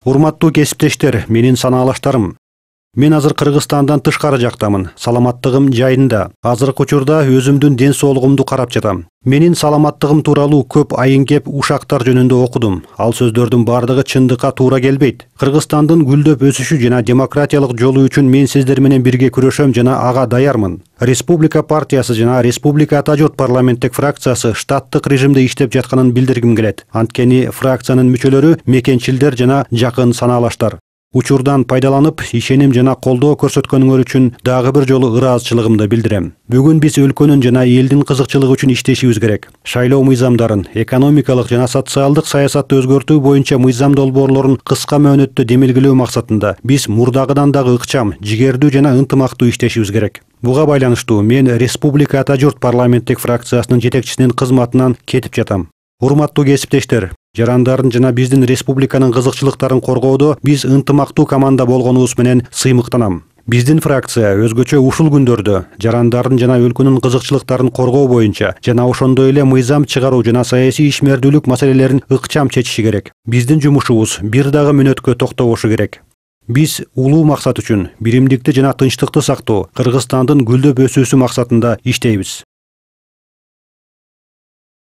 Урматтуу кесиптештер, менин санаалаштарым. Мен азыр Кыргызстандан тышкары жактамын. Саламаттыгым жайында. Азыркы учурда өзүмдүн ден соолугумду карап жатам. Менин саламаттыгым тууралуу көп айыңкеп ушактар жөнүндө окудум. Ал сөздөрдүн бардыгы чындыкка туура келбейт. Кыргызстандын гүлдөп өсүшү жана демократиялык жолу үчүн мен сиздер менен бирге күрөшөм жана ага даярмын. Республика партиясы жана Республика Ата журт парламенттик фракциясы штаттык режимде иштеп жатканын билдиргим келет. Анткени фракциянын мүчөлөрү мекенчилдер жана жакын санаалаштар. Учурдан пайдаланып, ишеним жана колдоо көрсөткөнүңөр үчүн дагы бир жолу ыраазычылыгымды билдирем. Бүгүн биз өлкөнүн жана элдин кызыкчылыгы үчүн иштешибиз керек. Шайлоо мыйзамдарын, экономикалык жана социалдык саясатты өзгөртүү боюнча мыйзам долбоорлорун кыска мөөнөттө демилгелөө максатында биз мурдагыдан дагы ыкчам, жигердүү жана ынтымактуу иштешибиз керек. Буга байланыштуу мен Республика Ата журт парламенттик фракциясынын жетекчисинин кызматынан кетип жатам. Урматтуу кесиптештер, жарандардын жана биздин республиканын кызыкчылыктарын коргоодо биз ынтымактуу команда болгонубуз менен сыймыктанам. Биздин фракция өзгөчө ушул күндөрдө жарандардын жана өлкөнүн кызыкчылыктарын коргоо боюнча жана ошондой эле мыйзам чыгаруу жана саясий ишмердүүлүк маселелерин ыкчам чечиши керек. Биздин жумушубуз бир дагы мүнөткө токтобошу керек. Биз улуу максат үчүн биримдикти жана тынчтыкты сактоо, Кыргызстандын гүлдөп өсүүсү максатында иштейбиз.